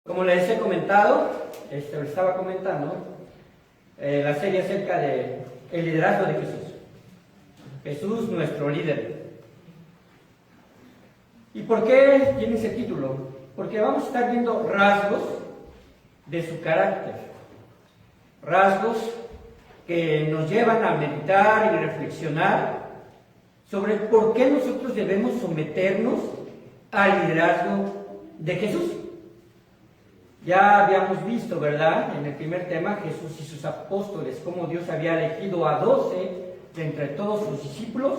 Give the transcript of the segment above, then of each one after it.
Como les he comentado, estaba comentando, la serie acerca de el liderazgo de Jesús. Jesús, nuestro líder. ¿Y por qué tiene ese título? Porque vamos a estar viendo rasgos de su carácter. Rasgos que nos llevan a meditar y reflexionar sobre por qué nosotros debemos someternos al liderazgo de Jesús. Ya habíamos visto, ¿verdad?, en el primer tema, Jesús y sus apóstoles, cómo Dios había elegido a 12 de entre todos sus discípulos,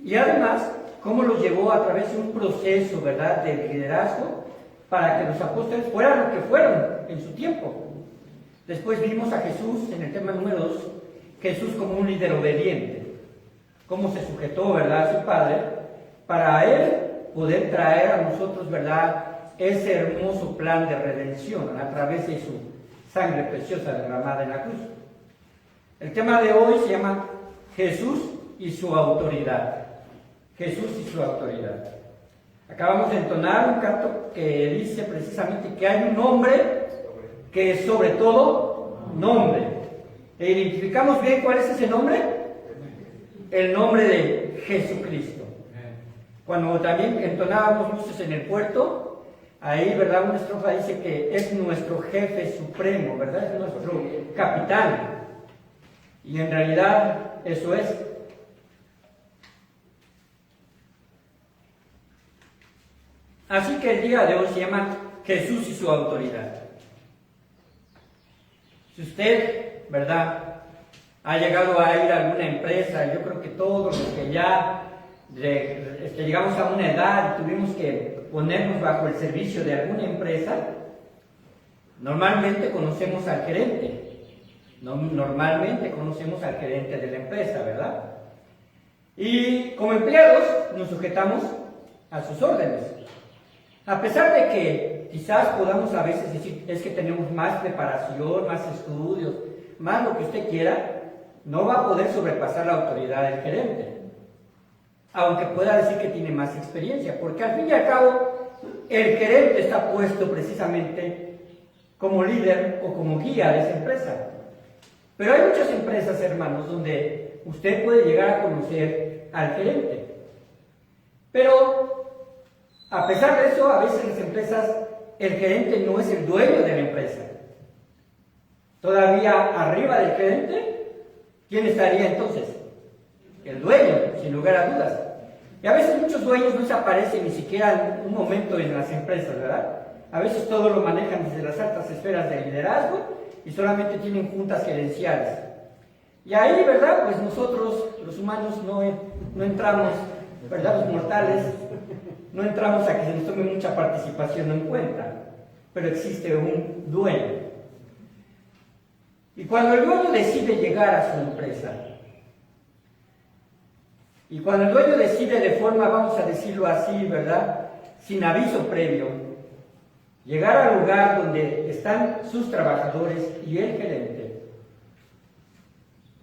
y además, cómo los llevó a través de un proceso, ¿verdad?, de liderazgo, para que los apóstoles fueran lo que fueron en su tiempo. Después vimos a Jesús, en el tema número 2, Jesús como un líder obediente, cómo se sujetó, ¿verdad?, a su Padre, para Él poder traer a nosotros, ¿verdad?, ese hermoso plan de redención a través de su sangre preciosa derramada en la cruz. El tema de hoy se llama Jesús y su autoridad. Jesús y su autoridad. Acabamos de entonar un canto que dice precisamente que hay un nombre que es sobre todo nombre. ¿E identificamos bien cuál es ese nombre? El nombre de Jesucristo. Cuando también entonábamos luces en el puerto, ahí, ¿verdad?, una estrofa dice que es nuestro jefe supremo, ¿verdad? Es nuestro capitán. Y en realidad eso es. Así que el día de hoy se llama Jesús y su autoridad. Si usted, ¿verdad?, ha llegado a ir a alguna empresa, yo creo que todos los que ya llegamos a una edad y tuvimos que ponernos bajo el servicio de alguna empresa, normalmente conocemos al gerente. Normalmente conocemos al gerente de la empresa, ¿verdad? Y como empleados nos sujetamos a sus órdenes. A pesar de que quizás podamos a veces decir, es que tenemos más preparación, más estudios, más lo que usted quiera, no va a poder sobrepasar la autoridad del gerente. Aunque pueda decir que tiene más experiencia, porque al fin y al cabo, el gerente está puesto precisamente como líder o como guía de esa empresa. Pero hay muchas empresas, hermanos, donde usted puede llegar a conocer al gerente. Pero, a pesar de eso, a veces en las empresas, el gerente no es el dueño de la empresa. Todavía arriba del gerente, ¿quién estaría entonces? El dueño, sin lugar a dudas. Y a veces muchos dueños no se aparecen ni siquiera en un momento en las empresas, ¿verdad? A veces todo lo manejan desde las altas esferas del liderazgo y solamente tienen juntas gerenciales. Y ahí, ¿verdad?, pues nosotros, los humanos, no entramos, ¿verdad?, los mortales, no entramos a que se nos tome mucha participación en cuenta. Pero existe un dueño. Y cuando el dueño decide llegar a su empresa, y cuando el dueño decide de forma, vamos a decirlo así, ¿verdad?, sin aviso previo, llegar al lugar donde están sus trabajadores y el gerente,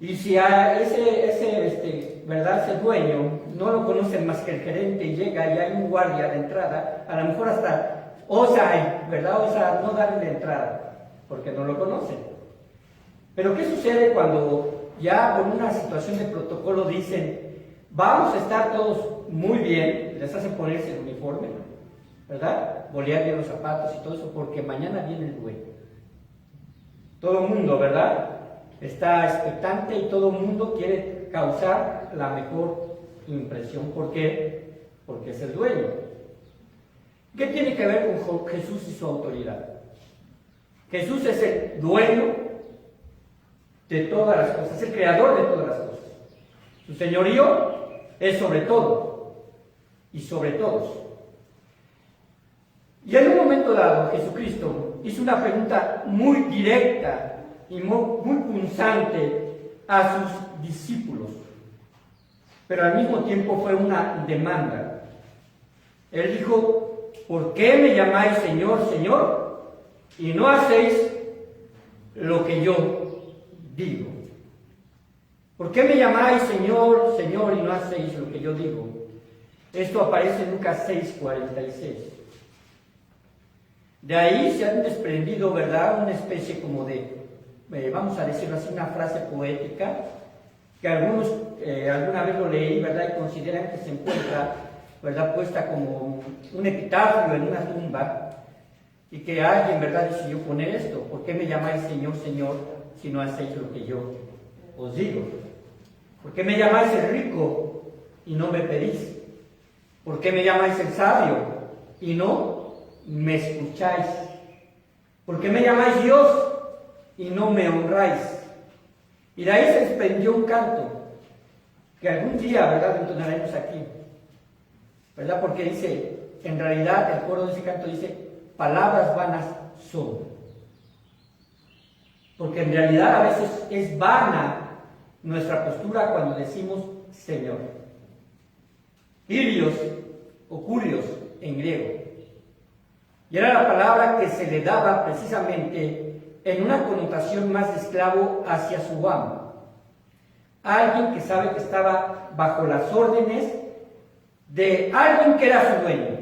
y si a ¿verdad?, ese dueño no lo conocen más que el gerente y llega y hay un guardia de entrada, a lo mejor hasta osa no darle la entrada, porque no lo conocen. Pero ¿qué sucede cuando ya por una situación de protocolo dicen, vamos a estar todos muy bien, les hacen ponerse el uniforme, ¿verdad?, bolear bien los zapatos y todo eso, porque mañana viene el dueño? Todo el mundo, ¿verdad?, está expectante y todo el mundo quiere causar la mejor impresión. ¿Por qué? Porque es el dueño. ¿Qué tiene que ver con Jesús y su autoridad? Jesús es el dueño de todas las cosas, es el creador de todas las cosas. Su señorío es sobre todo y sobre todos. Y en un momento dado, Jesucristo hizo una pregunta muy directa y muy punzante a sus discípulos, pero al mismo tiempo fue una demanda. Él dijo, ¿por qué me llamáis Señor, Señor, y no hacéis lo que yo digo? ¿Por qué me llamáis Señor, Señor, y no hacéis lo que yo digo? Esto aparece en Lucas 6:46. De ahí se han desprendido, ¿verdad?, una especie como de, vamos a decirlo así, una frase poética, que algunos alguna vez lo leí, ¿verdad?, y consideran que se encuentra, ¿verdad?, puesta como un epitafio en una tumba, y que alguien, ¿verdad?, decidió poner esto: ¿por qué me llamáis Señor, Señor, si no hacéis lo que yo os digo? ¿Por qué me llamáis el rico y no me pedís? ¿Por qué me llamáis el sabio y no me escucháis? ¿Por qué me llamáis Dios y no me honráis? Y de ahí se desprendió un canto que algún día, ¿verdad?, entonaremos aquí, ¿verdad? Porque dice, en realidad el coro de ese canto dice: palabras vanas son. Porque en realidad a veces es vana nuestra postura cuando decimos Señor. Kyrios o kurios en griego. Y era la palabra que se le daba precisamente en una connotación más de esclavo hacia su amo. Alguien que sabe que estaba bajo las órdenes de alguien que era su dueño.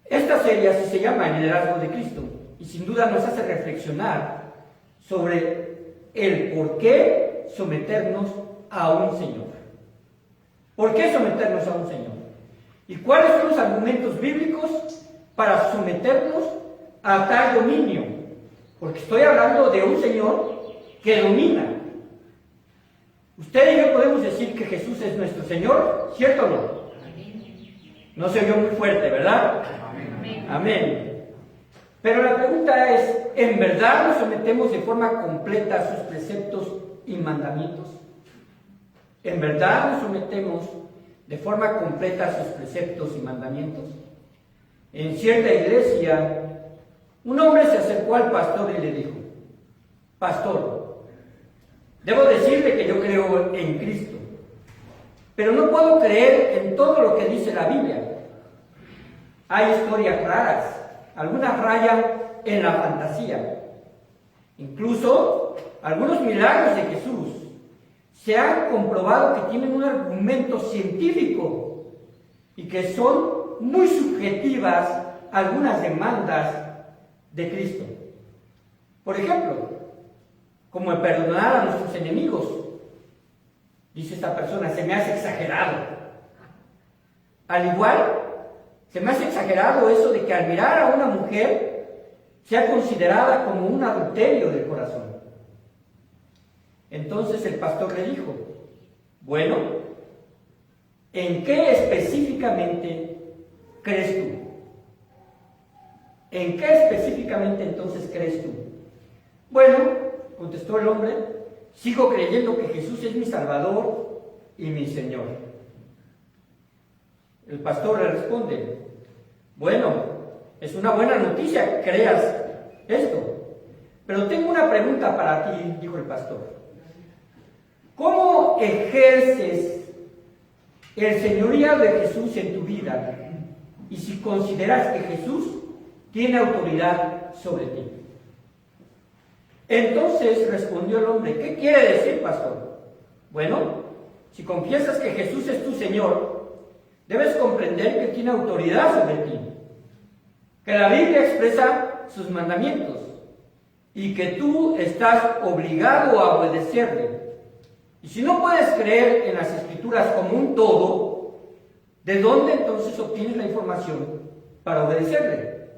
Esta serie así se llama El liderazgo de Cristo, y sin duda nos hace reflexionar sobre el por qué someternos a un Señor. ¿Por qué someternos a un Señor? ¿Y cuáles son los argumentos bíblicos para someternos a tal dominio? Porque estoy hablando de un Señor que domina. Usted y yo podemos decir que Jesús es nuestro Señor, ¿cierto o no? No se oyó muy fuerte, ¿verdad? Amén. Pero la pregunta es, ¿en verdad nos sometemos de forma completa a sus preceptos y mandamientos? ¿En verdad nos sometemos de forma completa a sus preceptos y mandamientos? En cierta iglesia, un hombre se acercó al pastor y le dijo: pastor, debo decirle que yo creo en Cristo, pero no puedo creer en todo lo que dice la Biblia. Hay historias raras, algunas rayan en la fantasía. Incluso algunos milagros de Jesús se han comprobado que tienen un argumento científico y que son muy subjetivas a algunas demandas de Cristo. Por ejemplo, como el perdonar a nuestros enemigos. Dice esta persona: se me hace exagerado. Al igual, se me hace exagerado eso de que al mirar a una mujer sea considerada como un adulterio del corazón. Entonces el pastor le dijo: bueno, ¿en qué específicamente crees tú? ¿En qué específicamente entonces crees tú? Bueno, contestó el hombre, sigo creyendo que Jesús es mi Salvador y mi Señor. El pastor le responde: bueno, es una buena noticia que creas esto, pero tengo una pregunta para ti, dijo el pastor. ¿Cómo ejerces el señorío de Jesús en tu vida? Y si consideras que Jesús tiene autoridad sobre ti. Entonces respondió el hombre: ¿qué quiere decir, pastor? Bueno, si confiesas que Jesús es tu Señor, debes comprender que tiene autoridad sobre ti, que la Biblia expresa sus mandamientos y que tú estás obligado a obedecerle. Y si no puedes creer en las Escrituras como un todo, ¿de dónde entonces obtienes la información para obedecerle?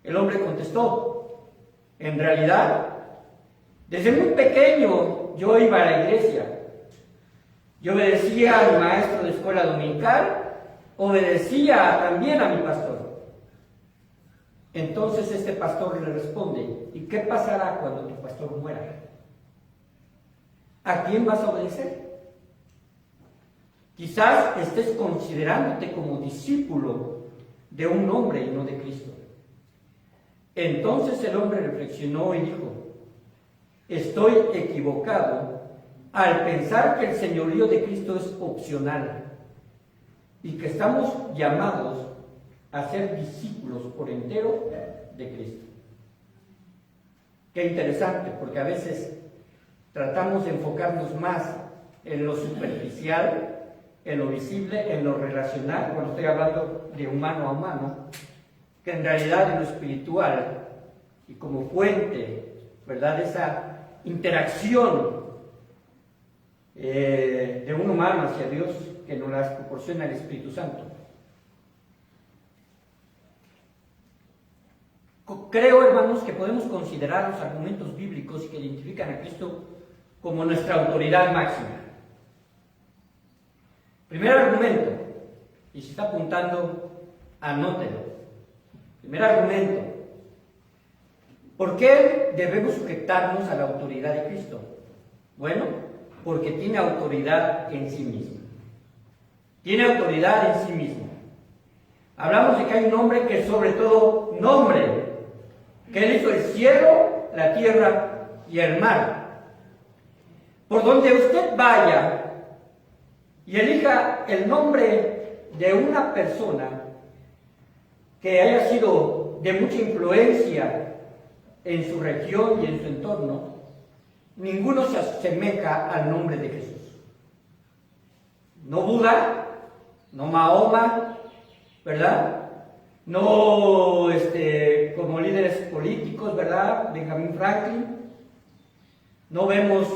El hombre contestó: en realidad, desde muy pequeño yo iba a la iglesia. Yo obedecía a mi maestro de escuela dominical, obedecía también a mi pastor. Entonces este pastor le responde: ¿y qué pasará cuando tu pastor muera? ¿A quién vas a obedecer? Quizás estés considerándote como discípulo de un hombre y no de Cristo. Entonces el hombre reflexionó y dijo: estoy equivocado al pensar que el señorío de Cristo es opcional y que estamos llamados a ser discípulos por entero de Cristo. Qué interesante, porque a veces tratamos de enfocarnos más en lo superficial, en lo visible, en lo relacional, cuando estoy hablando de humano a humano, que en realidad en lo espiritual y como fuente, ¿verdad?, de esa interacción de un humano hacia Dios que nos las proporciona el Espíritu Santo. Creo, hermanos, que podemos considerar los argumentos bíblicos que identifican a Cristo como nuestra autoridad máxima. Primer argumento, y si está apuntando, anótelo. Primer argumento, ¿por qué debemos sujetarnos a la autoridad de Cristo? Bueno, porque tiene autoridad en sí mismo. Tiene autoridad en sí mismo. Hablamos de que hay un nombre que es sobre todo nombre, que Él hizo el cielo, la tierra y el mar. Por donde usted vaya y elija el nombre de una persona que haya sido de mucha influencia en su región y en su entorno, ninguno se asemeja al nombre de Jesús. No Buda, no Mahoma, ¿verdad? No como líderes políticos, ¿verdad? Benjamin Franklin. No vemos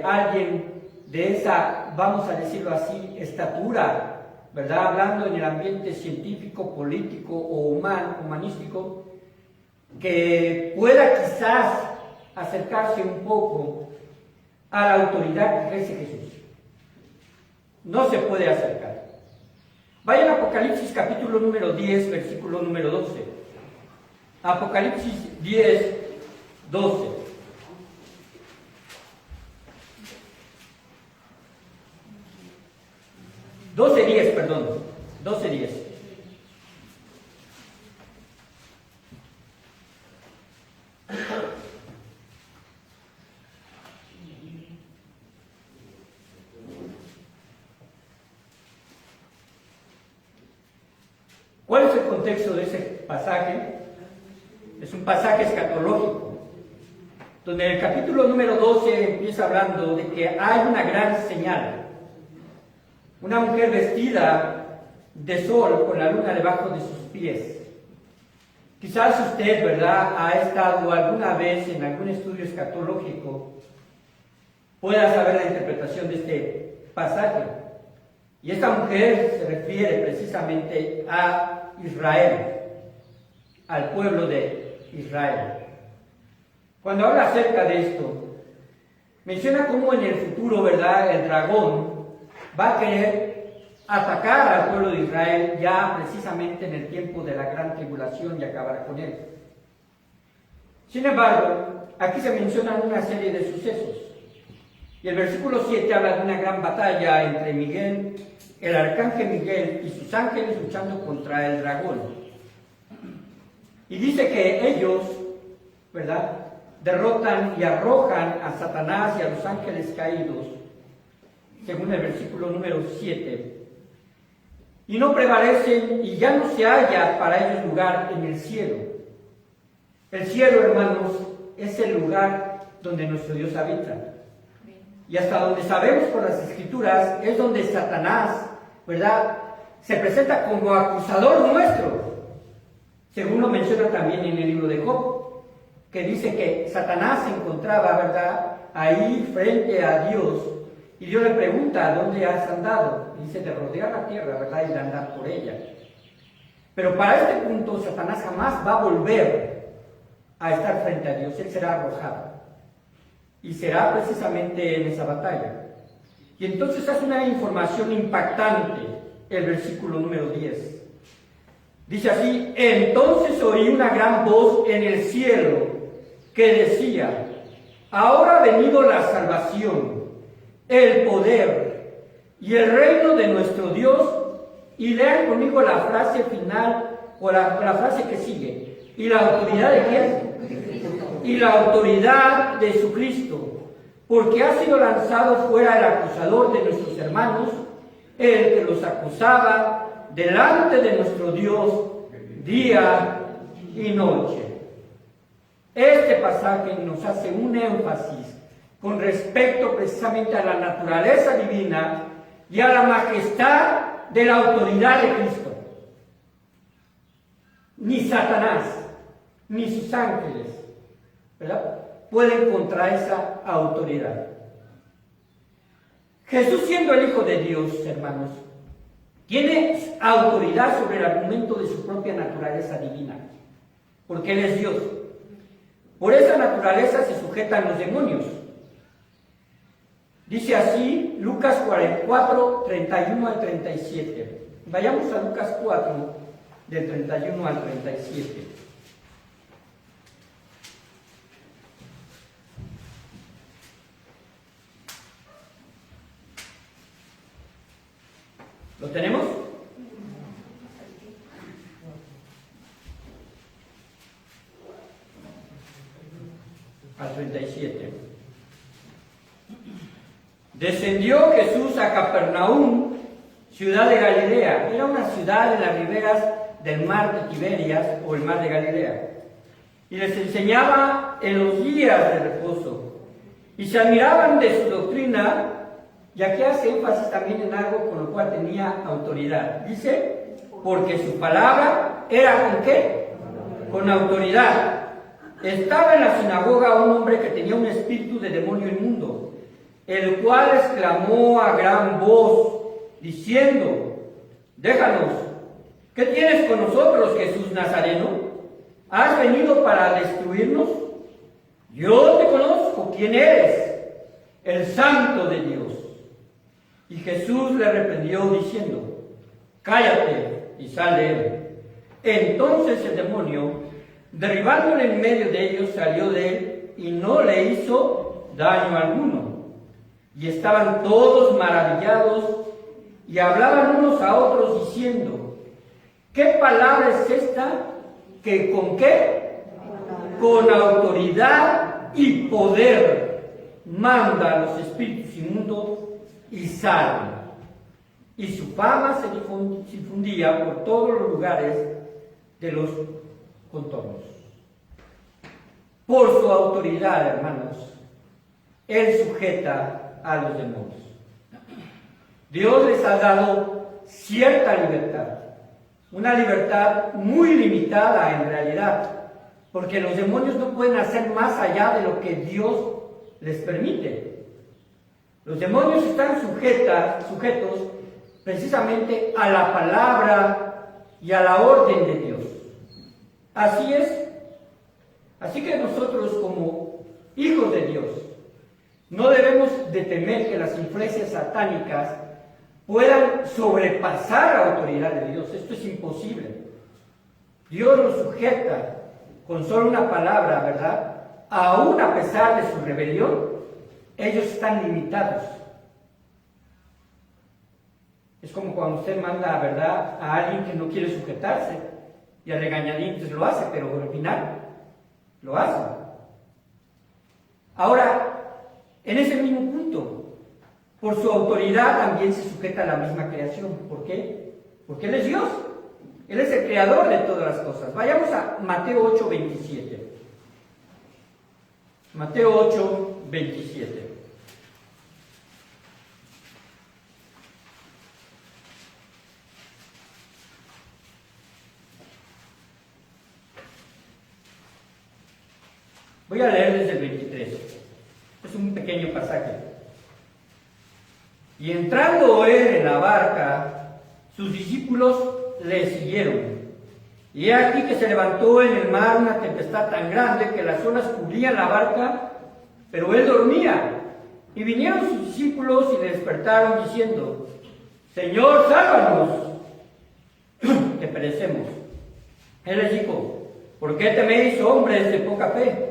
alguien de esa, vamos a decirlo así, estatura, ¿verdad? Hablando en el ambiente científico, político o humanístico, que pueda quizás acercarse un poco a la autoridad que ejerce Jesús. No se puede acercar. Vayan a Apocalipsis capítulo número 10, versículo número 12. Apocalipsis 10, 12. Perdón, 12:10. ¿Cuál es el contexto de ese pasaje? Es un pasaje escatológico, donde en el capítulo número 12 empieza hablando de que hay una gran señal. Una mujer vestida de sol con la luna debajo de sus pies. Quizás usted, ¿verdad?, ha estado alguna vez en algún estudio escatológico, pueda saber la interpretación de este pasaje. Y esta mujer se refiere precisamente a Israel, al pueblo de Israel. Cuando habla acerca de esto, menciona cómo en el futuro, ¿verdad?, el dragón va a querer atacar al pueblo de Israel ya precisamente en el tiempo de la gran tribulación y acabar con él. Sin embargo, aquí se mencionan una serie de sucesos. Y el versículo 7 habla de una gran batalla entre Miguel, el arcángel Miguel y sus ángeles luchando contra el dragón. Y dice que ellos, ¿verdad?, derrotan y arrojan a Satanás y a los ángeles caídos, según el versículo número 7, y no prevalecen y ya no se halla para ellos lugar en el cielo. El cielo, hermanos, es el lugar donde nuestro Dios habita. Y hasta donde sabemos por las Escrituras es donde Satanás, ¿verdad?, se presenta como acusador nuestro, según lo menciona también en el libro de Job, que dice que Satanás se encontraba, ¿verdad?, ahí frente a Dios. Y Dios le pregunta, ¿dónde has andado? Y dice, de rodear la tierra, ¿verdad?, y de andar por ella. Pero para este punto, Satanás jamás va a volver a estar frente a Dios. Él será arrojado. Y será precisamente en esa batalla. Y entonces hace una información impactante, el versículo número 10. Dice así, entonces oí una gran voz en el cielo que decía, ahora ha venido la salvación, el poder y el reino de nuestro Dios. Y lean conmigo la frase final, o la frase que sigue. ¿Y la autoridad de quién? Y la autoridad de su Cristo, porque ha sido lanzado fuera el acusador de nuestros hermanos, el que los acusaba delante de nuestro Dios día y noche. Este pasaje nos hace un énfasis con respecto precisamente a la naturaleza divina y a la majestad de la autoridad de Cristo. ni Satanás, ni sus ángeles, ¿verdad?, pueden contra esa autoridad. Jesús, siendo el Hijo de Dios, hermanos, tiene autoridad sobre el argumento de su propia naturaleza divina, porque Él es Dios. Por esa naturaleza se sujetan los demonios. Dice así Lucas 4, 31 al 37. Vayamos a Lucas 4, del 31 al 37. ¿Lo tenemos? Al 37. Descendió Jesús a Capernaum, ciudad de Galilea. Era una ciudad en las riberas del mar de Tiberias, o el mar de Galilea. Y les enseñaba en los días de reposo. Y se admiraban de su doctrina, y aquí hace énfasis también en algo con lo cual tenía autoridad. Dice, porque su palabra era ¿con qué? Con autoridad. Estaba en la sinagoga un hombre que tenía un espíritu de demonio inmundo, el cual exclamó a gran voz, diciendo, déjanos, ¿qué tienes con nosotros, Jesús Nazareno? ¿Has venido para destruirnos? Yo te conozco, ¿quién eres? El Santo de Dios. Y Jesús le reprendió diciendo, cállate y sal de él. Entonces el demonio, derribándole en medio de ellos, salió de él y no le hizo daño alguno. Y estaban todos maravillados y hablaban unos a otros diciendo, ¿qué palabra es esta? ¿Que con qué? Con autoridad y poder manda a los espíritus inmundos y salen. Y su fama se difundía por todos los lugares de los contornos. Por su autoridad, hermanos, Él sujeta a los demonios. Dios les ha dado cierta libertad, una libertad muy limitada en realidad, porque los demonios no pueden hacer más allá de lo que Dios les permite. Los demonios están sujetos precisamente a la palabra y a la orden de Dios. Así es. Así que nosotros, como hijos de Dios, no debemos de temer que las influencias satánicas puedan sobrepasar la autoridad de Dios. Esto es imposible. Dios los sujeta con solo una palabra, ¿verdad? Aún a pesar de su rebelión, ellos están limitados. Es como cuando usted manda, ¿verdad?, a alguien que no quiere sujetarse y a regañadientes lo hace, pero al final lo hace. Ahora, en ese mismo punto, por su autoridad también se sujeta a la misma creación. ¿Por qué? Porque Él es Dios. Él es el creador de todas las cosas. Vayamos a Mateo 8, 27. Mateo 8, 27. Voy a leer desde el 23. Es un pequeño pasaje. Y entrando él en la barca, sus discípulos le siguieron. Y he aquí que se levantó en el mar una tempestad tan grande que las olas cubrían la barca, pero él dormía. Y vinieron sus discípulos y le despertaron diciendo, Señor, sálvanos, que perecemos. Él les dijo, ¿por qué teméis, hombres de poca fe?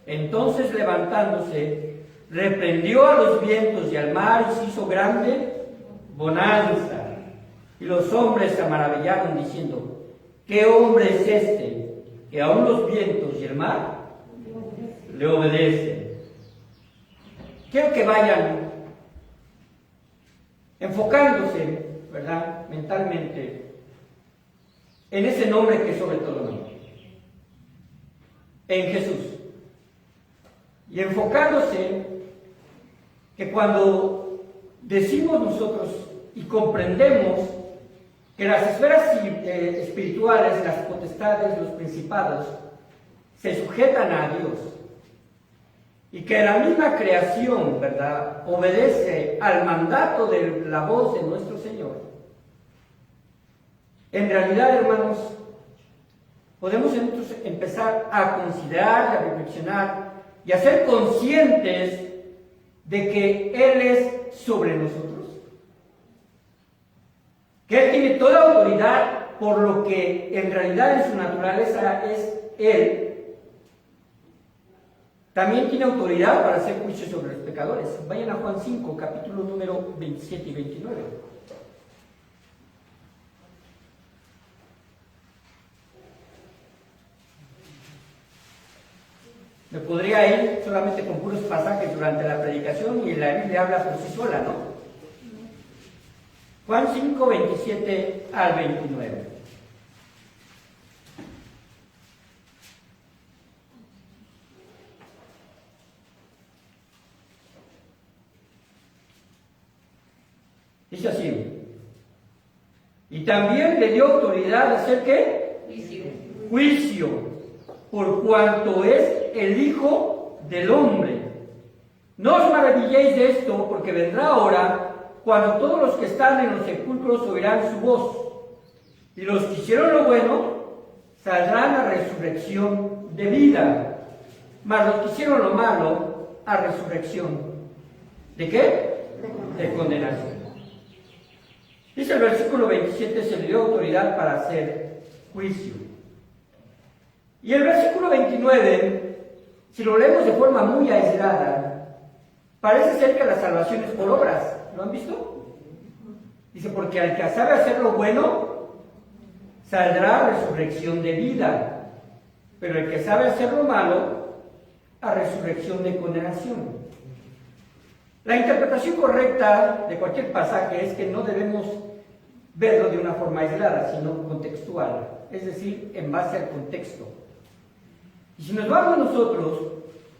Entonces, levantándose, reprendió a los vientos y al mar y se hizo grande bonanza. Y los hombres se maravillaron diciendo, ¿qué hombre es este que aun los vientos y el mar le obedecen? Quiero que vayan enfocándose, ¿verdad?, mentalmente en ese nombre que es sobre todo nombre, en Jesús. Y enfocándose que cuando decimos nosotros y comprendemos que las esferas espirituales, las potestades, los principados, se sujetan a Dios, y que la misma creación, ¿verdad?, obedece al mandato de la voz de nuestro Señor. En realidad, hermanos, podemos entonces empezar a considerar y a reflexionar y a ser conscientes de que Él es sobre nosotros, que Él tiene toda autoridad por lo que en realidad en su naturaleza es Él. También tiene autoridad para hacer juicio sobre los pecadores. Vayan a Juan 5, capítulo número 27 y 29. Me podría ir solamente con puros pasajes durante la predicación y la Biblia habla por sí sola, ¿no? Juan 5, 27 al 29. Dice así: y también le dio autoridad de hacer ¿qué? Juicio, por cuanto es el Hijo del Hombre. No os maravilléis de esto, porque vendrá hora cuando todos los que están en los sepulcros oirán su voz, y los que hicieron lo bueno saldrán a resurrección de vida, mas los que hicieron lo malo a resurrección ¿de qué? De condenación. Dice el versículo 27, se le dio autoridad para hacer juicio. Y el versículo 29, si lo leemos de forma muy aislada, parece ser que la salvación es por obras. ¿Lo han visto? Dice, porque al que sabe hacer lo bueno, saldrá a resurrección de vida, pero el que sabe hacer lo malo, a resurrección de condenación. La interpretación correcta de cualquier pasaje es que no debemos verlo de una forma aislada, sino contextual, es decir, en base al contexto. Y si nos vamos nosotros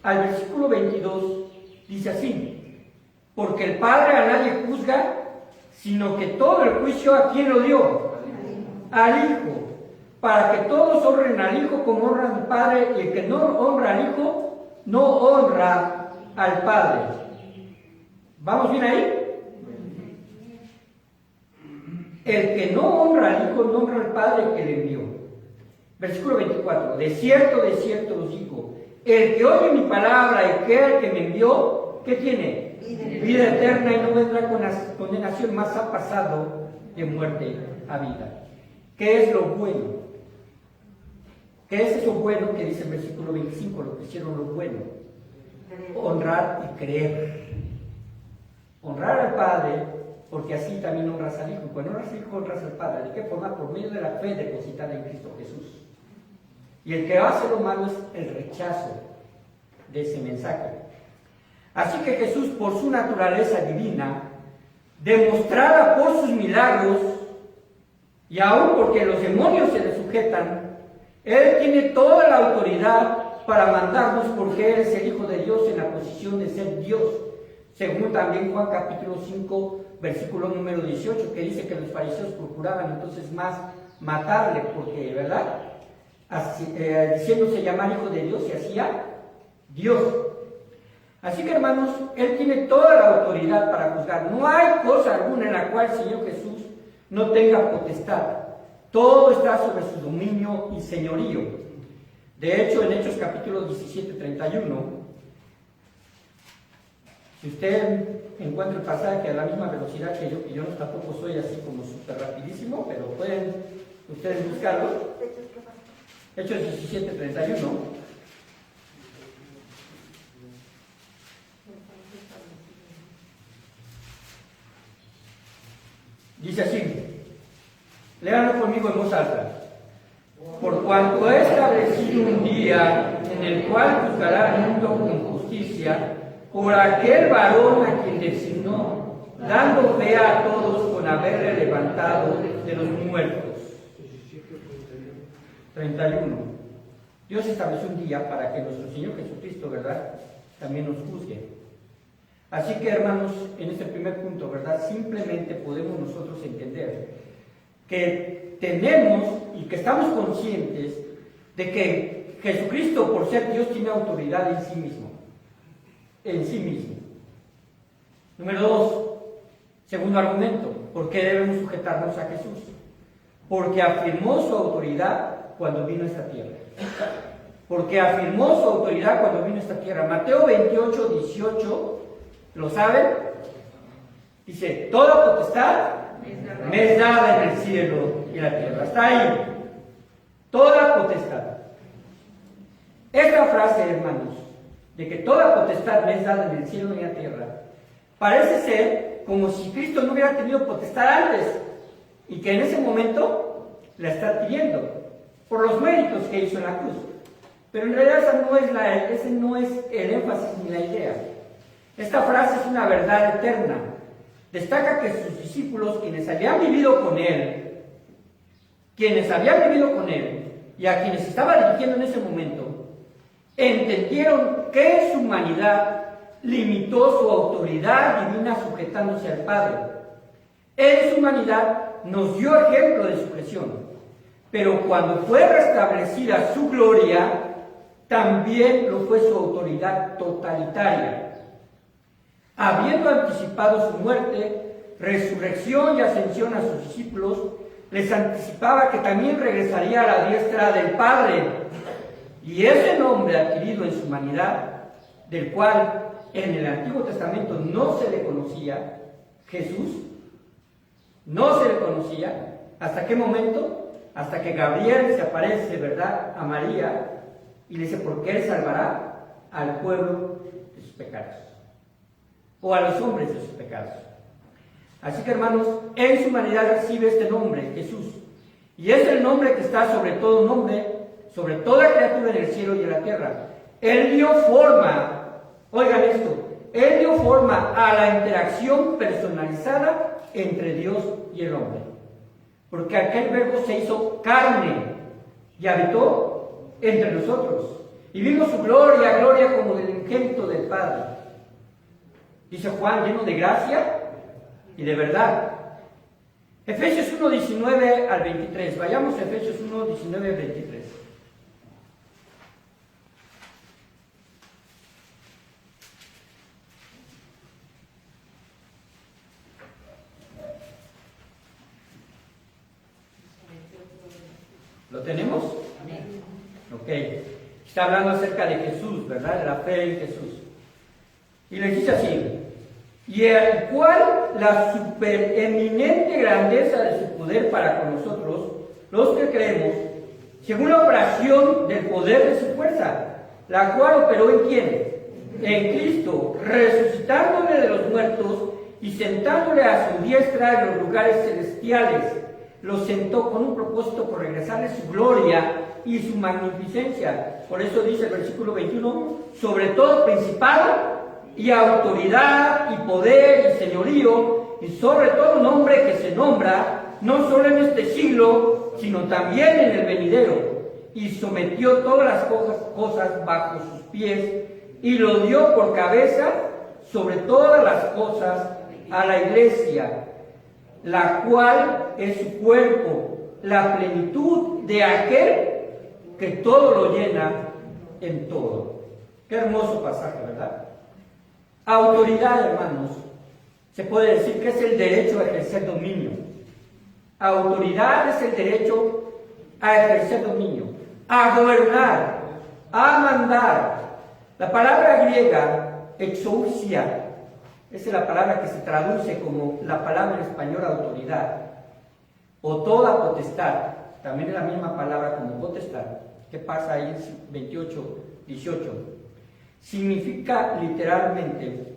al versículo 22, dice así: porque el Padre a nadie juzga, sino que todo el juicio ¿a quién lo dio? Al Hijo, para que todos honren al Hijo como honran al Padre, y el que no honra al Hijo, no honra al Padre. ¿Vamos bien ahí? El que no honra al Hijo, no honra al Padre que le envió. Versículo 24, de cierto os digo, el que oye mi palabra y crea al que me envió, ¿qué tiene? Vida eterna, y no vendrá con la condenación, más ha pasado de muerte a vida. ¿Qué es lo bueno? ¿Qué es eso bueno que dice el versículo 25? Lo que hicieron lo bueno. Honrar y creer. Honrar al Padre, porque así también honras al Hijo. Y cuando honras al Hijo, honras al Padre. ¿De qué forma? Por medio de la fe depositada en Cristo Jesús. Y el que hace lo malo es el rechazo de ese mensaje. Así que Jesús, por su naturaleza divina, demostrada por sus milagros, y aún porque los demonios se le sujetan, Él tiene toda la autoridad para mandarnos, porque Él es el Hijo de Dios en la posición de ser Dios. Según también Juan capítulo 5, versículo número 18, que dice que los fariseos procuraban entonces más matarle, porque, ¿verdad? Así, diciéndose llamar Hijo de Dios, se hacía Dios. Así que, hermanos, Él tiene toda la autoridad para juzgar. No hay cosa alguna en la cual el Señor Jesús no tenga potestad. Todo está sobre su dominio y señorío. De hecho, en Hechos capítulo 17, 31, si usted encuentra el pasaje a la misma velocidad que yo no tampoco soy así como súper rapidísimo, pero pueden ustedes buscarlo. Hechos 17, 31. Dice así, léanlo conmigo en voz alta. Por cuanto he establecido un día en el cual juzgará al mundo con justicia, por aquel varón a quien designó, dando fe a todos con haberle levantado de los muertos. 31. Dios estableció un día para que nuestro Señor Jesucristo, ¿verdad?, también nos juzgue. Así que, hermanos, en este primer punto, ¿verdad?, simplemente podemos nosotros entender que tenemos y que estamos conscientes de que Jesucristo, por ser Dios, tiene autoridad en sí mismo. En sí mismo. Número 2, segundo argumento, ¿por qué debemos sujetarnos a Jesús? Porque afirmó su autoridad cuando vino a esta tierra. Porque afirmó su autoridad cuando vino a esta tierra. Mateo 28, 18, ¿lo saben? Dice, toda potestad me es dada en el cielo y la tierra. Está ahí. Toda potestad. Esta frase, hermanos, de que toda potestad me es dada en el cielo y en la tierra, parece ser como si Cristo no hubiera tenido potestad antes y que en ese momento la está adquiriendo por los méritos que hizo en la cruz. Pero en realidad ese no es el énfasis ni la idea. Esta frase es una verdad eterna. Destaca que sus discípulos, quienes habían vivido con él y a quienes estaba dirigiendo en ese momento, entendieron que en su humanidad limitó su autoridad divina sujetándose al Padre. En su humanidad nos dio ejemplo de sujeción, pero cuando fue restablecida su gloria, también lo fue su autoridad totalitaria. Habiendo anticipado su muerte, resurrección y ascensión a sus discípulos, les anticipaba que también regresaría a la diestra del Padre. Y ese nombre adquirido en su humanidad, del cual en el Antiguo Testamento no se le conocía, Jesús, no se le conocía, ¿hasta qué momento? Hasta que Gabriel se aparece, ¿verdad?, a María y le dice, porque Él salvará al pueblo de sus pecados, o a los hombres de sus pecados. Así que, hermanos, en su humanidad recibe este nombre, Jesús, y es el nombre que está sobre todo nombre, sobre toda criatura en el cielo y en la tierra. Él dio forma, oigan esto, Él dio forma a la interacción personalizada entre Dios y el hombre, porque aquel verbo se hizo carne y habitó entre nosotros, y vimos su gloria, gloria como del unigénito del Padre. Dice Juan, lleno de gracia y de verdad. Efesios 1, 19 al 23. Vayamos a Efesios 1, 19 al 23. ¿Lo tenemos? Ok. Está hablando acerca de Jesús, ¿verdad? De la fe en Jesús. Y le dice así, y al cual la supereminente grandeza de su poder para con nosotros, los que creemos, según la operación del poder de su fuerza, la cual operó ¿en quién? En Cristo, resucitándole de los muertos y sentándole a su diestra en los lugares celestiales, lo sentó con un propósito por regresarle su gloria y su magnificencia. Por eso dice el versículo 21, sobre todo principado y autoridad y poder y señorío, y sobre todo nombre que se nombra, no solo en este siglo, sino también en el venidero, y sometió todas las cosas bajo sus pies, y lo dio por cabeza sobre todas las cosas a la iglesia, la cual es su cuerpo, la plenitud de aquel que todo lo llena en todo. Qué hermoso pasaje, ¿verdad? Autoridad, hermanos, se puede decir que es el derecho a ejercer dominio. Autoridad es el derecho a ejercer dominio, a gobernar, a mandar. La palabra griega, exousia, es la palabra que se traduce como la palabra en español autoridad, o toda potestad, también es la misma palabra como potestad, que pasa ahí en 28, 18. Significa literalmente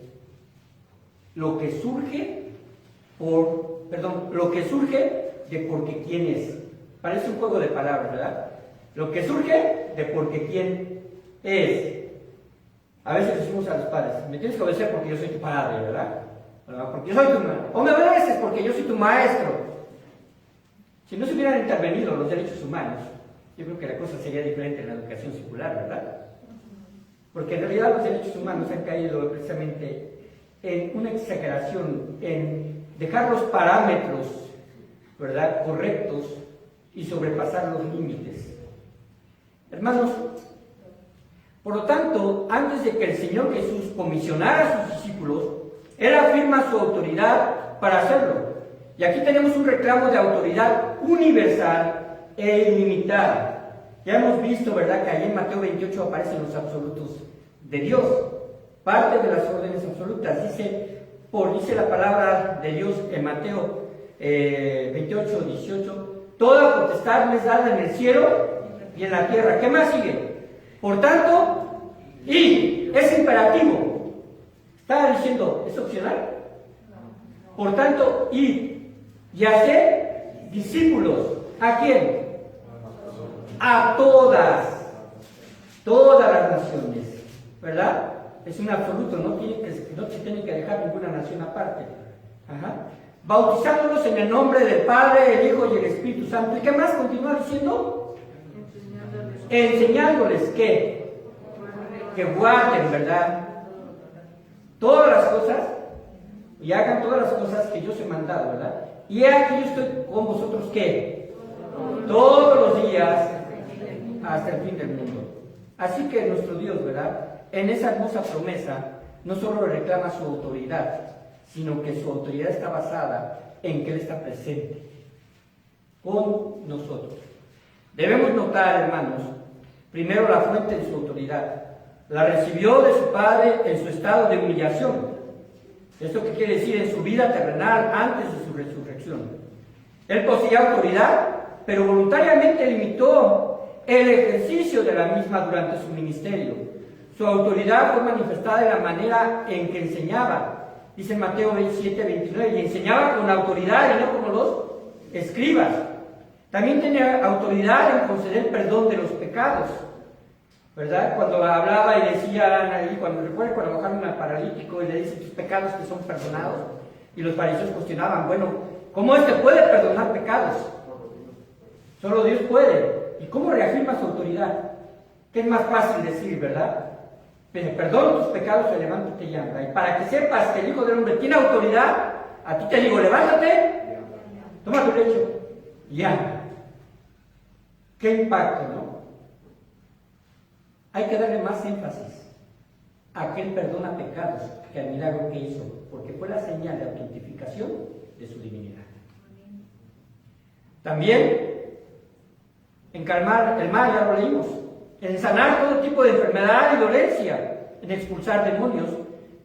lo que surge de porque quién es. Parece un juego de palabras, ¿verdad? Lo que surge de porque quién es. A veces decimos a los padres, me tienes que obedecer porque yo soy tu padre, ¿verdad? Porque yo soy tu madre. O me obedeces porque yo soy tu maestro. Si no se hubieran intervenido los derechos humanos, yo creo que la cosa sería diferente en la educación secular, ¿verdad? Porque en realidad los derechos humanos han caído precisamente en una exageración, en dejar los parámetros ¿verdad?, correctos y sobrepasar los límites. Hermanos, por lo tanto, antes de que el Señor Jesús comisionara a sus discípulos, Él afirma su autoridad para hacerlo. Y aquí tenemos un reclamo de autoridad universal e ilimitada. Ya hemos visto, ¿verdad?, que ahí en Mateo 28 aparecen los absolutos de Dios, parte de las órdenes absolutas. Dice la palabra de Dios en Mateo 28, 18, toda potestad me es dada en el cielo y en la tierra. ¿Qué más sigue? Por tanto, y es imperativo. Estaba diciendo, ¿es opcional? Por tanto, y hacer discípulos. ¿A quién? A todas las naciones, ¿verdad? Es un absoluto, no se tiene que dejar ninguna nación aparte. Ajá. Bautizándolos en el nombre del Padre, el Hijo y el Espíritu Santo. ¿Y qué más continúa diciendo? Enseñándoles que guarden, ¿verdad?, todas las cosas, y hagan todas las cosas que yo os he mandado, ¿verdad? Y he aquí yo estoy con vosotros, ¿qué? Todos los días hasta el fin del mundo. Así que nuestro Dios, ¿verdad?, en esa hermosa promesa no solo reclama su autoridad, sino que su autoridad está basada en que Él está presente con nosotros. Debemos notar, hermanos, primero la fuente de su autoridad. La recibió de su Padre en su estado de humillación. ¿Esto qué quiere decir? En su vida terrenal, antes de su resurrección. Él poseía autoridad, pero voluntariamente limitó el ejercicio de la misma durante su ministerio. Su autoridad fue manifestada de la manera en que enseñaba. Dice Mateo 27, 29, y enseñaba con autoridad y no como los escribas. También tenía autoridad en conceder perdón de los pecados, ¿verdad? Cuando hablaba y decía, cuando bajaron al paralítico y le dice, tus pecados te son perdonados, y los fariseos cuestionaban, bueno, ¿cómo es que puede perdonar pecados? Solo Dios puede. ¿Y cómo reafirma su autoridad? ¿Qué es más fácil decir, verdad? Perdón tus pecados, levántate y anda. Y para que sepas que el Hijo del Hombre tiene autoridad, a ti te digo, levántate, toma tu lecho y anda. ¿Qué impacto, no? Hay que darle más énfasis a que Él perdona pecados que al milagro que hizo, porque fue la señal de autentificación de su divinidad. También en calmar el mal, ya lo leímos, en sanar todo tipo de enfermedad y dolencia, en expulsar demonios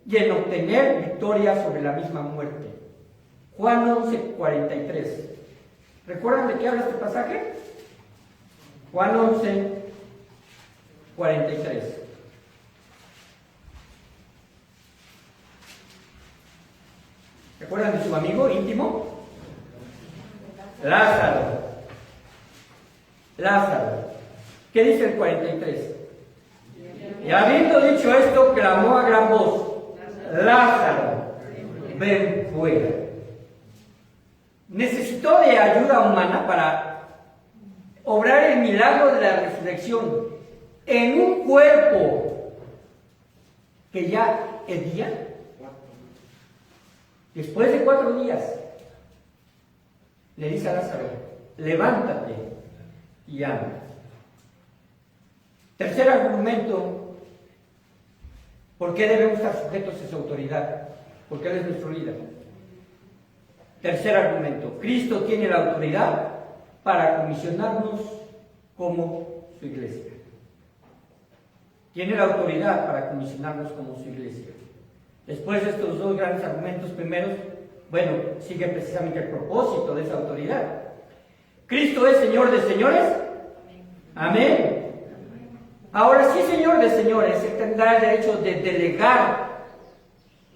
y en obtener victoria sobre la misma muerte. Juan 11, 43. ¿Recuerdan de qué habla este pasaje? Juan 11, 43. ¿Recuerdan de su amigo íntimo? Lázaro. ¿Qué dice el 43? Y habiendo dicho esto, clamó a gran voz, Lázaro, ven fuera. Necesitó de ayuda humana para obrar el milagro de la resurrección en un cuerpo que ya hedía. Después de 4 días, le dice a Lázaro, levántate y anda. Tercer argumento, ¿por qué debemos estar sujetos a su autoridad? Porque Él es nuestro líder. Tercer argumento, Cristo tiene la autoridad para comisionarnos como su iglesia. Tiene la autoridad para comisionarnos como su iglesia. Después de estos 2 grandes argumentos primeros, bueno, sigue precisamente el propósito de esa autoridad. Cristo es Señor de señores. Amén. Ahora sí, Señor de señores, Él tendrá el derecho de delegar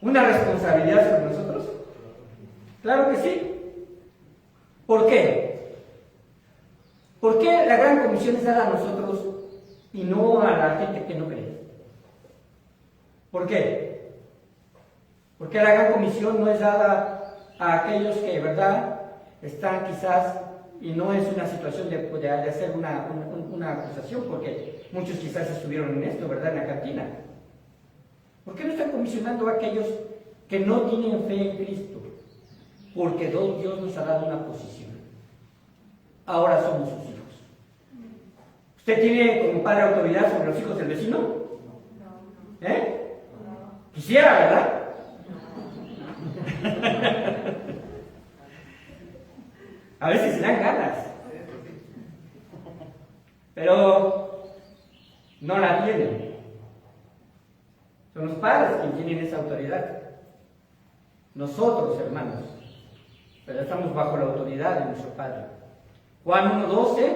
una responsabilidad sobre nosotros. Claro que sí. ¿Por qué? ¿Por qué la gran comisión es dada a nosotros y no a la gente que no cree? ¿Por qué? ¿Por qué la gran comisión no es dada a aquellos que, de verdad, están quizás, y no es una situación de hacer una acusación, porque muchos quizás estuvieron en esto, ¿verdad?, en la cantina? ¿Por qué no están comisionando a aquellos que no tienen fe en Cristo? Porque Dios nos ha dado una posición. ahora somos sus hijos. ¿Usted tiene como padre autoridad sobre los hijos del vecino? ¿Eh? Quisiera, ¿verdad? A veces se dan ganas, pero no la tienen. Son los padres quienes tienen esa autoridad. Nosotros, hermanos, pero estamos bajo la autoridad de nuestro Padre. Juan 1:12,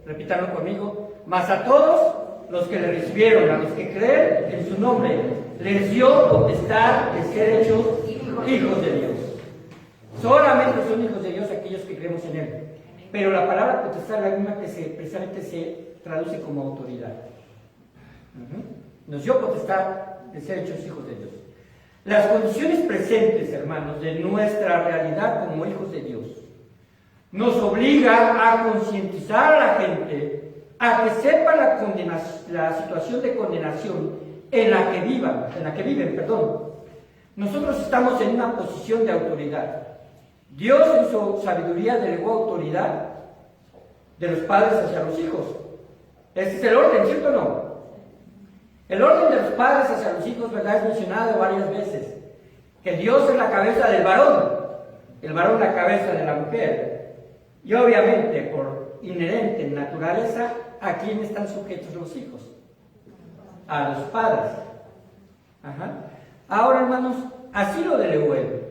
repítanlo conmigo: mas a todos los que le recibieron, a los que creen en su nombre, les dio potestad de ser hechos hijos de Dios. Solamente son hijos de Dios aquellos que creemos en Él. Pero la palabra potestad es la misma que precisamente se traduce como autoridad. Nos dio potestad de ser hechos hijos de Dios. Las condiciones presentes, hermanos, de nuestra realidad como hijos de Dios nos obliga a concientizar a la gente a que sepa la situación de condenación en la que viven. Nosotros estamos en una posición de autoridad. Dios en su sabiduría delegó autoridad de los padres hacia los hijos. Este es el orden, ¿cierto o no? El orden de los padres hacia los hijos, ¿verdad?, es mencionado varias veces. Que Dios es la cabeza del varón, el varón la cabeza de la mujer. Y obviamente, por inherente naturaleza, ¿a quién están sujetos los hijos? A los padres. Ahora, hermanos, así lo delegó Él.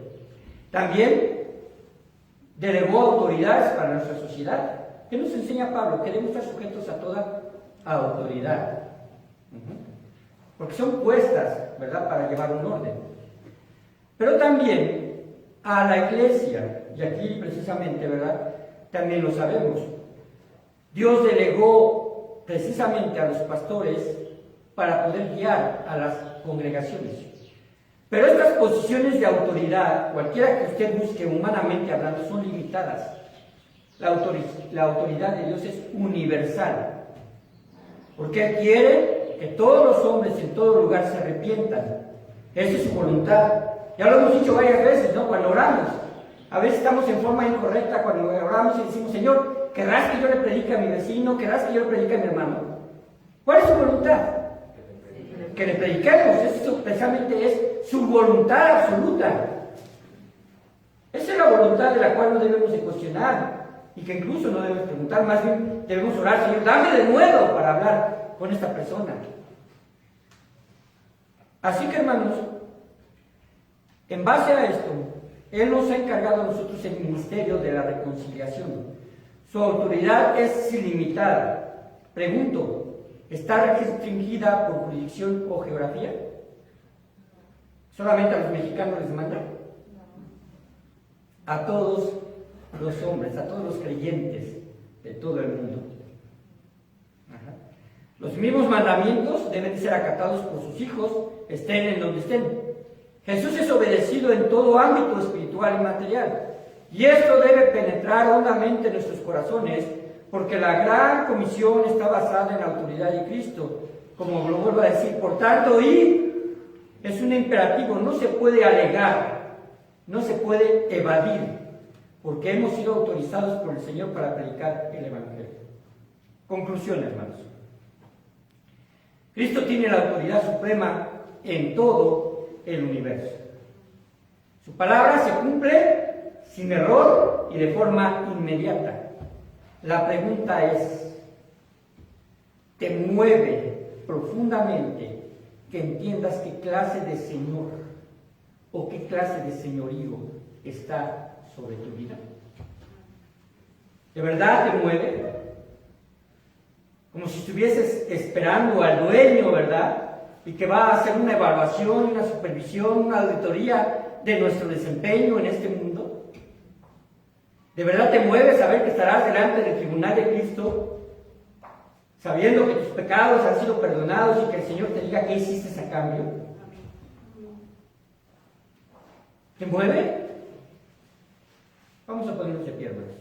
También delegó autoridades para nuestra sociedad. ¿Qué nos enseña Pablo? Que debemos estar sujetos a toda autoridad. Porque son puestas, ¿verdad?, para llevar un orden. Pero también a la iglesia, y aquí precisamente, ¿verdad?, también lo sabemos. Dios delegó precisamente a los pastores para poder guiar a las congregaciones. Pero estas posiciones de autoridad, cualquiera que usted busque humanamente hablando, son limitadas. La autoridad de Dios es universal. Porque Él quiere que todos los hombres en todo lugar se arrepientan. Esa es su voluntad. Ya lo hemos dicho varias veces, ¿no? Cuando oramos. A veces estamos en forma incorrecta cuando oramos y decimos: Señor, ¿querrás que yo le predique a mi vecino? ¿Querrás que yo le predique a mi hermano? ¿Cuál es su voluntad? Que le prediquemos. Eso precisamente es su voluntad absoluta. Esa es la voluntad de la cual no debemos de cuestionar y que incluso no debemos preguntar, más bien debemos orar: Señor, dame de nuevo para hablar con esta persona. Así que, hermanos, en base a esto, Él nos ha encargado a nosotros el ministerio de la reconciliación. Su autoridad es ilimitada. Pregunto, ¿está restringida por jurisdicción o geografía? ¿Solamente a los mexicanos les manda? A todos los hombres, a todos los creyentes de todo el mundo. Los mismos mandamientos deben ser acatados por sus hijos, estén en donde estén. Jesús es obedecido en todo ámbito espiritual y material. Y esto debe penetrar hondamente en nuestros corazones, porque la gran comisión está basada en la autoridad de Cristo. Como lo vuelvo a decir, por tanto, ir es un imperativo, no se puede alegar, no se puede evadir, porque hemos sido autorizados por el Señor para predicar el Evangelio. Conclusión, hermanos. Cristo tiene la autoridad suprema en todo el universo. Su palabra se cumple sin error y de forma inmediata. La pregunta es: ¿te mueve profundamente que entiendas qué clase de Señor o qué clase de señorío está sobre tu vida? ¿De verdad te mueve? Como si estuvieses esperando al dueño, ¿verdad?, y que va a hacer una evaluación, una supervisión, una auditoría de nuestro desempeño en este mundo. ¿De verdad te mueve saber que estarás delante del tribunal de Cristo, sabiendo que tus pecados han sido perdonados y que el Señor te diga qué hiciste a cambio? ¿Te mueve? Vamos a ponernos de pie, hermanos.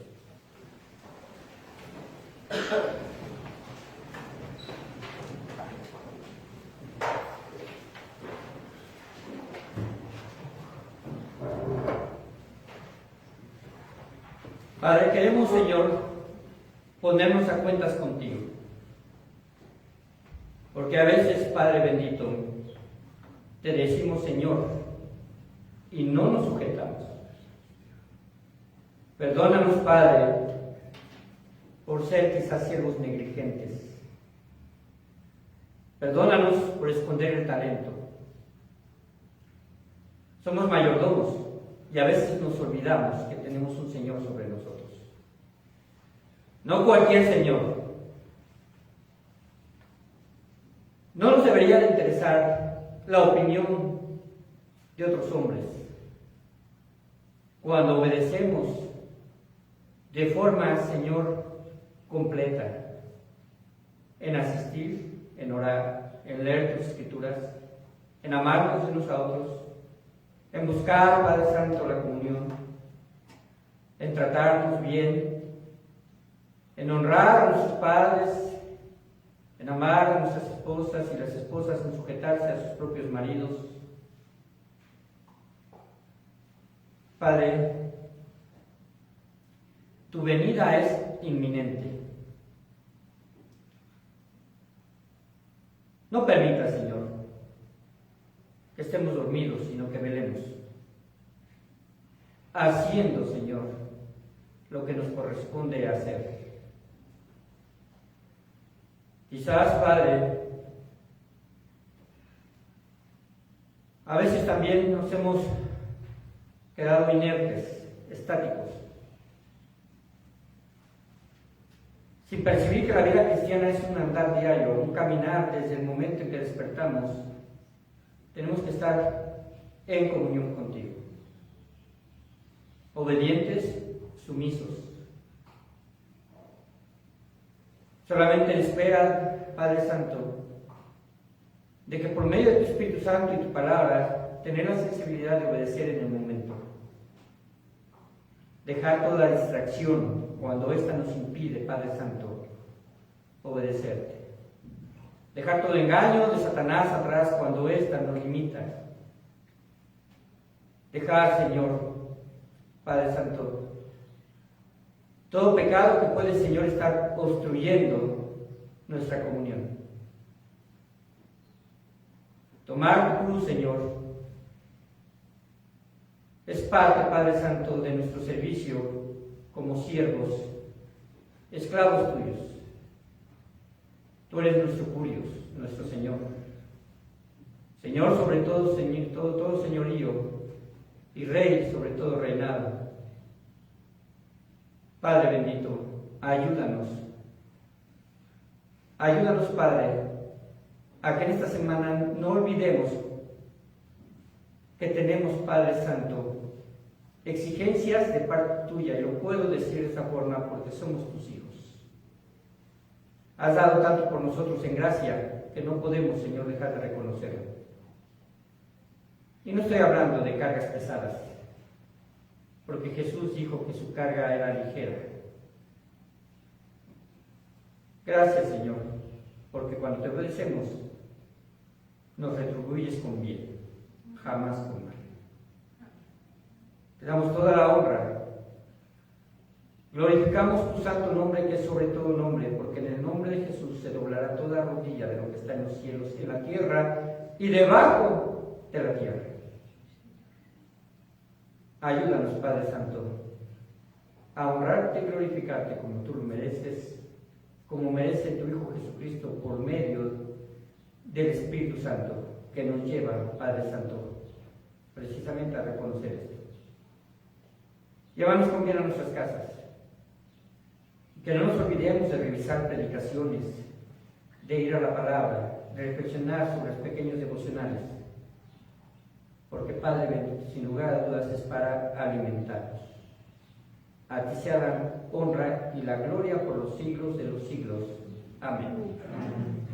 Padre, queremos, Señor, ponernos a cuentas contigo. Porque a veces, Padre bendito, te decimos Señor y no nos sujetamos. Perdónanos, Padre, por ser quizás siervos negligentes. Perdónanos por esconder el talento. Somos mayordomos y a veces nos olvidamos que tenemos un Señor sobre nosotros. No cualquier Señor. No nos debería de interesar la opinión de otros hombres. Cuando obedecemos de forma, Señor, completa, en asistir, en orar, en leer tus escrituras, en amarnos unos a otros, en buscar, Padre Santo, la comunión, en tratarnos bien, en honrar a nuestros padres, en amar a nuestras esposas y las esposas en sujetarse a sus propios maridos. Padre, tu venida es inminente. No permita, Señor, que estemos dormidos, sino que velemos, haciendo, Señor, lo que nos corresponde hacer. Quizás, Padre, a veces también nos hemos quedado inertes, estáticos, sin percibir que la vida cristiana es un andar diario, un caminar desde el momento en que despertamos. Tenemos que estar en comunión contigo, obedientes, sumisos. Solamente en espera, Padre Santo, de que por medio de tu Espíritu Santo y tu palabra, tener la sensibilidad de obedecer en el momento. Dejar toda distracción cuando ésta nos impide, Padre Santo, obedecerte. Dejar todo engaño de Satanás atrás cuando ésta nos limita. Dejar, Señor, Padre Santo, todo pecado que puede, Señor, estar obstruyendo nuestra comunión. Tomar tu cruz, Señor, es parte, Padre Santo, de nuestro servicio como siervos, esclavos tuyos. Tú eres nuestro curios, nuestro Señor. Señor sobre todo, todo señorío, y Rey sobre todo reinado. Padre bendito, ayúdanos. Ayúdanos, Padre, a que en esta semana no olvidemos que tenemos, Padre Santo, exigencias de parte tuya, y lo puedo decir de esa forma porque somos tus hijos. Has dado tanto por nosotros en gracia que no podemos, Señor, dejar de reconocerlo. Y no estoy hablando de cargas pesadas, porque Jesús dijo que su carga era ligera. Gracias, Señor, porque cuando te obedecemos, nos retribuyes con bien, jamás con mal. Te damos toda la honra. Glorificamos tu santo nombre, que es sobre todo nombre, porque en el nombre de Jesús se doblará toda rodilla de lo que está en los cielos y en la tierra y debajo de la tierra. Ayúdanos, Padre Santo, a honrarte y glorificarte como tú lo mereces, como merece tu Hijo Jesucristo, por medio del Espíritu Santo, que nos lleva, Padre Santo, precisamente a reconocer esto. Llévanos con bien a nuestras casas. Que no nos olvidemos de revisar predicaciones, de ir a la palabra, de reflexionar sobre los pequeños devocionales. Porque, Padre bendito, sin lugar a dudas es para alimentarnos. A ti sea la honra y la gloria por los siglos de los siglos. Amén. Amén.